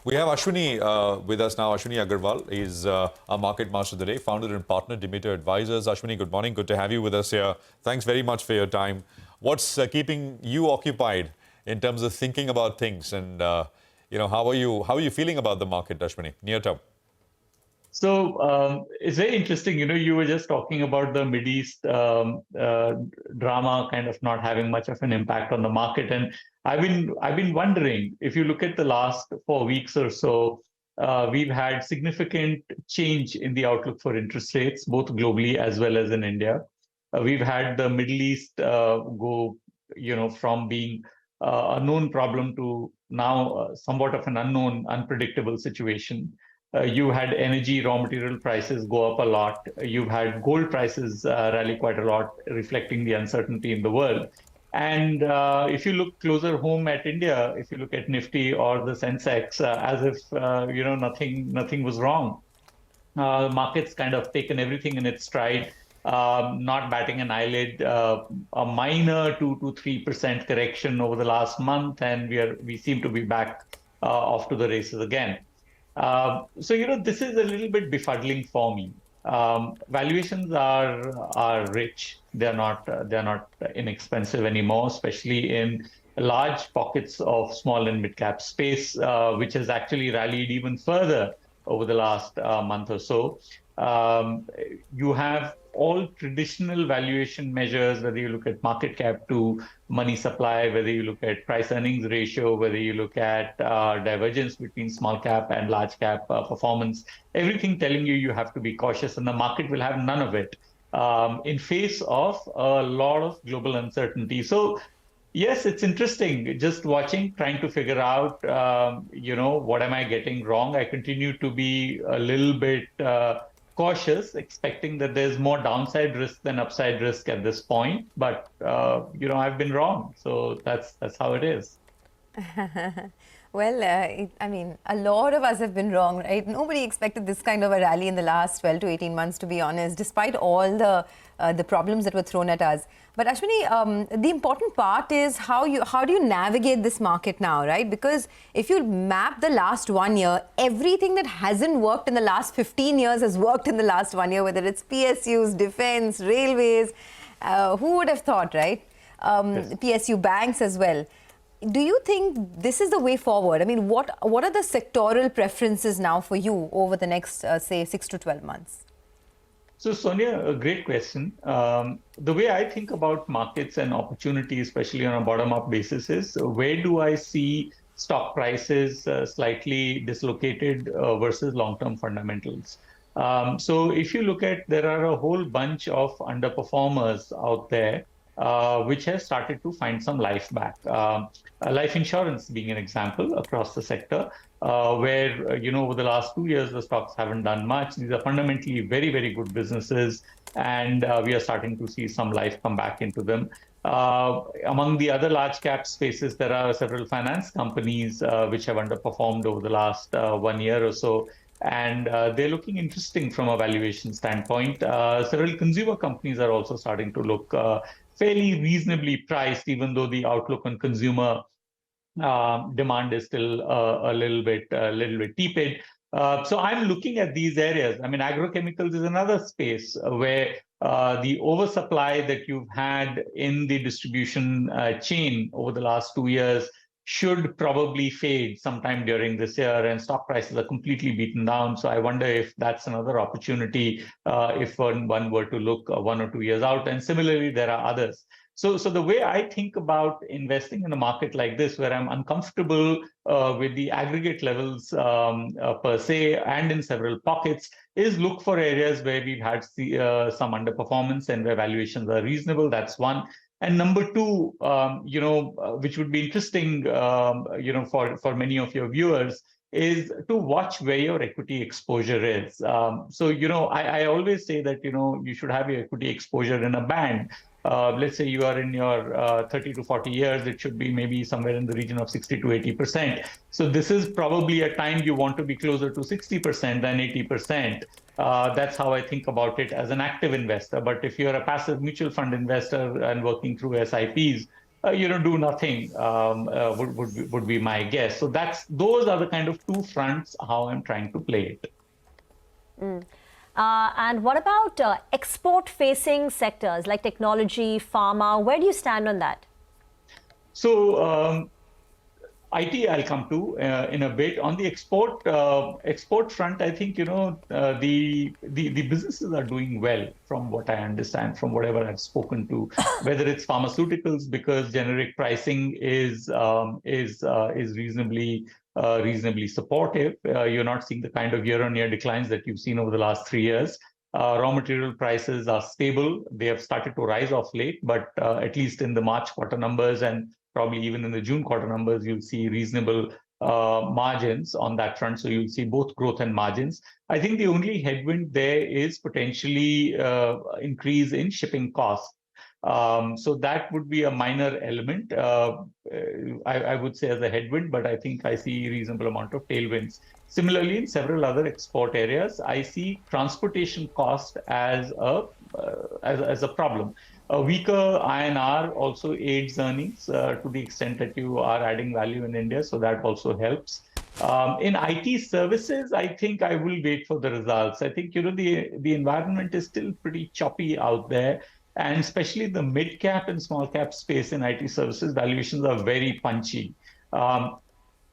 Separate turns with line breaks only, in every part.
We have Ashwini with us now. Ashwini Agarwal is our market master today, founder and partner, Demeter Advisors. Ashwini, good morning. Good to have you with us here. Thanks very much for your time. What's keeping you occupied in terms of thinking about things? And, how are you feeling about the market, Ashwini, near term?
So it's very interesting. You were just talking about the Mid East drama kind of not having much of an impact on the market, and I've been wondering, if you look at the last 4 weeks or so, we've had significant change in the outlook for interest rates, both globally as well as in India. We've had the Middle East go, from being a known problem to now somewhat of an unknown, unpredictable situation. You had energy, raw material prices go up a lot. You've had gold prices rally quite a lot, reflecting the uncertainty in the world. And if you look closer home at India, if you look at Nifty or the sensex, as if nothing was wrong. Markets kind of taken everything in its stride, not batting an eyelid. A minor 2 to 3% correction over the last month, and we seem to be back off to the races again. This is a little bit befuddling for me. Valuations are rich. They're not inexpensive anymore, especially in large pockets of small and mid cap space, which has actually rallied even further over the last month or so. You have all traditional valuation measures, whether you look at market cap to money supply, whether you look at price earnings ratio, whether you look at divergence between small cap and large cap performance, everything telling you have to be cautious, and the market will have none of it in face of a lot of global uncertainty. So yes, it's interesting just watching, trying to figure out, what am I getting wrong? I continue to be a little bit cautious, expecting that there's more downside risk than upside risk at this point. But, I've been wrong. So that's how it is.
Well, a lot of us have been wrong, right? Nobody expected this kind of a rally in the last 12 to 18 months, to be honest, despite all the problems that were thrown at us. But Ashwini, the important part is how do you navigate this market now, right? Because if you map the last 1 year, everything that hasn't worked in the last 15 years has worked in the last 1 year, whether it's PSUs, defense, railways, who would have thought, right?
Yes.
PSU banks as well. Do you think this is the way forward? I mean, what are the sectoral preferences now for you over the next, say, 6 to 12 months?
So, Sonia, a great question. The way I think about markets and opportunity, especially on a bottom-up basis, is where do I see stock prices slightly dislocated versus long-term fundamentals? So if you look at, there are a whole bunch of underperformers out there, which has started to find some life back. Life insurance being an example across the sector, where, over the last 2 years, the stocks haven't done much. These are fundamentally very, very good businesses, and we are starting to see some life come back into them. Among the other large cap spaces, there are several finance companies which have underperformed over the last 1 year or so. And they're looking interesting from a valuation standpoint. Several consumer companies are also starting to look fairly reasonably priced, even though the outlook on consumer demand is still a little bit tepid. So I'm looking at these areas. I mean, agrochemicals is another space where the oversupply that you've had in the distribution chain over the last 2 years should probably fade sometime during this year, and stock prices are completely beaten down. So I wonder if that's another opportunity if one were to look 1 or 2 years out. And similarly, there are others. So the way I think about investing in a market like this, where I'm uncomfortable with the aggregate levels per se, and in several pockets, is look for areas where we've had some underperformance and where valuations are reasonable. That's one. And number two, which would be interesting, for many of your viewers, is to watch where your equity exposure is. I always say that, you should have your equity exposure in a band. Let's say you are in your 30 to 40 years, it should be maybe somewhere in the region of 60 to 80%. So this is probably a time you want to be closer to 60% than 80%. That's how I think about it as an active investor. But if you're a passive mutual fund investor and working through SIPs, do nothing would be my guess. So those are the kind of two fronts how I'm trying to play it.
And what about export-facing sectors like technology, pharma? Where do you stand on that?
So IT I'll come to in a bit. On the export front, I think the businesses are doing well from what I understand, from whatever I've spoken to. Whether it's pharmaceuticals, because generic pricing is reasonably supportive. You're not seeing the kind of year-on-year declines that you've seen over the last 3 years. Raw material prices are stable. They have started to rise off late, but at least in the March quarter numbers and probably even in the June quarter numbers, you'll see reasonable margins on that front. So you'll see both growth and margins. I think the only headwind there is potentially increase in shipping costs. So that would be a minor element, I would say, as a headwind, but I think I see a reasonable amount of tailwinds. Similarly, in several other export areas, I see transportation cost as a problem. A weaker INR also aids earnings to the extent that you are adding value in India, so that also helps. In IT services, I think I will wait for the results. I think the environment is still pretty choppy out there. And especially the mid-cap and small-cap space in IT services, valuations are very punchy.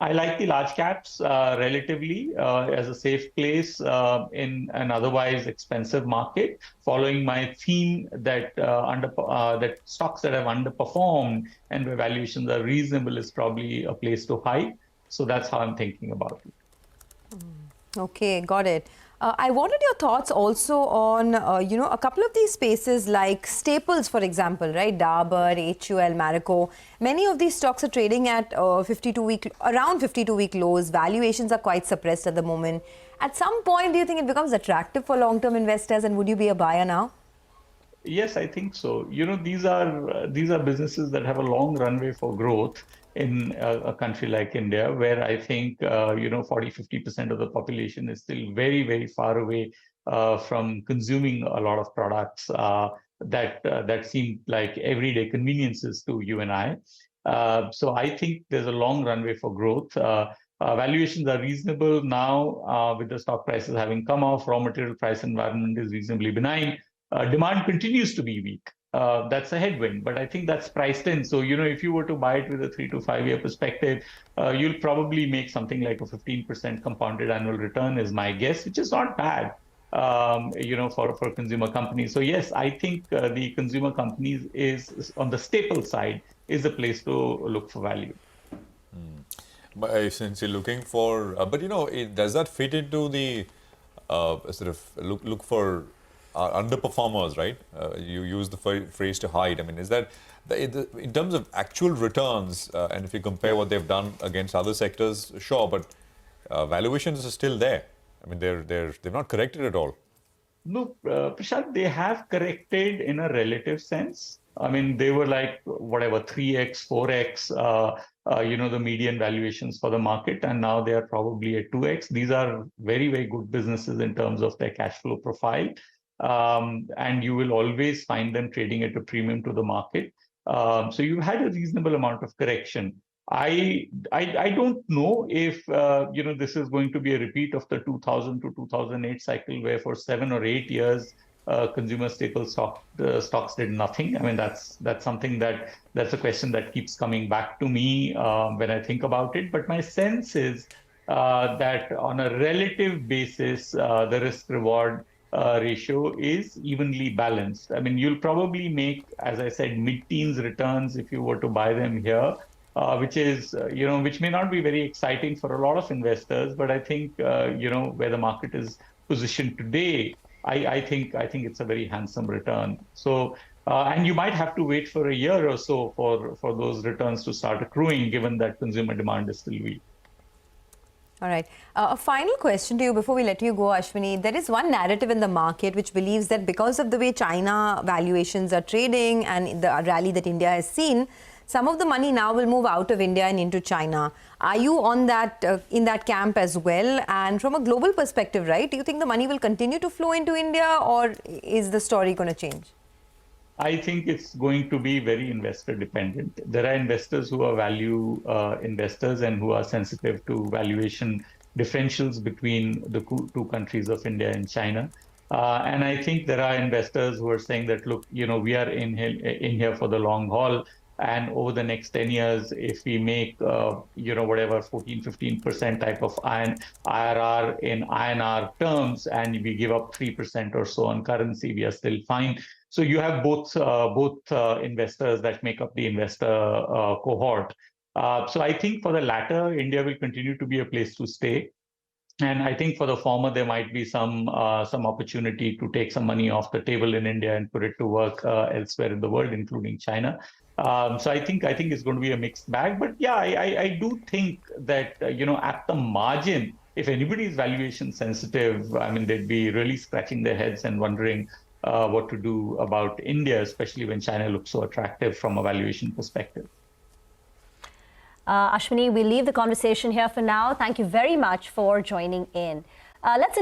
I like the large caps relatively as a safe place in an otherwise expensive market, following my theme that that stocks that have underperformed and where valuations are reasonable is probably a place to hide. So that's how I'm thinking about it.
Okay, got it. I wanted your thoughts also on, a couple of these spaces like staples, for example, right? Dabur, HUL, Marico. Many of these stocks are trading at around 52-week lows. Valuations are quite suppressed at the moment. At some point, do you think it becomes attractive for long-term investors, and would you be a buyer now?
Yes, I think so. These are businesses that have a long runway for growth in a country like India, where I think 40-50% of the population is still very, very far away from consuming a lot of products that seem like everyday conveniences to you and I. So I think there's a long runway for growth. Valuations are reasonable now with the stock prices having come off. Raw material price environment is reasonably benign. Demand continues to be weak. That's a headwind, but I think that's priced in. So, if you were to buy it with a 3 to 5 year perspective, you'll probably make something like a 15% compounded annual return is my guess, which is not bad, for consumer companies. So yes, I think the consumer companies is on the staple side is a place to look for value.
But since you're looking for, does that fit into the sort of look for underperformers, right? You use the phrase to hide. I mean, is that in terms of actual returns, and if you compare what they've done against other sectors, sure, but valuations are still there. I mean, they've not corrected at all.
No, Prashant, they have corrected in a relative sense. I mean, they were like whatever 3x, 4x, the median valuations for the market, and now they are probably at 2x. These are very, very good businesses in terms of their cash flow profile. And you will always find them trading at a premium to the market. So you had a reasonable amount of correction. I don't know if this is going to be a repeat of the 2000 to 2008 cycle, where for 7 or 8 years consumer staple stocks did nothing. I mean, that's something that's a question that keeps coming back to me when I think about it. But my sense is that on a relative basis, the risk-reward ratio is evenly balanced. I mean, you'll probably make, as I said, mid-teens returns if you were to buy them here, which is, which may not be very exciting for a lot of investors, but I think, where the market is positioned today, I think it's a very handsome return. So, and you might have to wait for a year or so for those returns to start accruing, given that consumer demand is still weak.
All right. A final question to you before we let you go, Ashwini. There is one narrative in the market which believes that because of the way China valuations are trading and the rally that India has seen, some of the money now will move out of India and into China. Are you on that in that camp as well? And from a global perspective, right, do you think the money will continue to flow into India, or is the story going to change?
I think it's going to be very investor dependent. There are investors who are value investors and who are sensitive to valuation differentials between the two countries of India and China. And I think there are investors who are saying that, look, we are in here for the long haul. And over the next 10 years, if we make, whatever 14, 15% type of IRR in INR terms, and we give up 3% or so on currency, we are still fine. So you have both investors that make up the investor cohort. So I think for the latter, India will continue to be a place to stay. And I think for the former, there might be some opportunity to take some money off the table in India and put it to work elsewhere in the world, including China. So I think it's going to be a mixed bag. But yeah, I do think that at the margin, if anybody is valuation sensitive, I mean, they'd be really scratching their heads and wondering what to do about India, especially when China looks so attractive from a valuation perspective.
Ashwini, we'll leave the conversation here for now. Thank you very much for joining in. Let's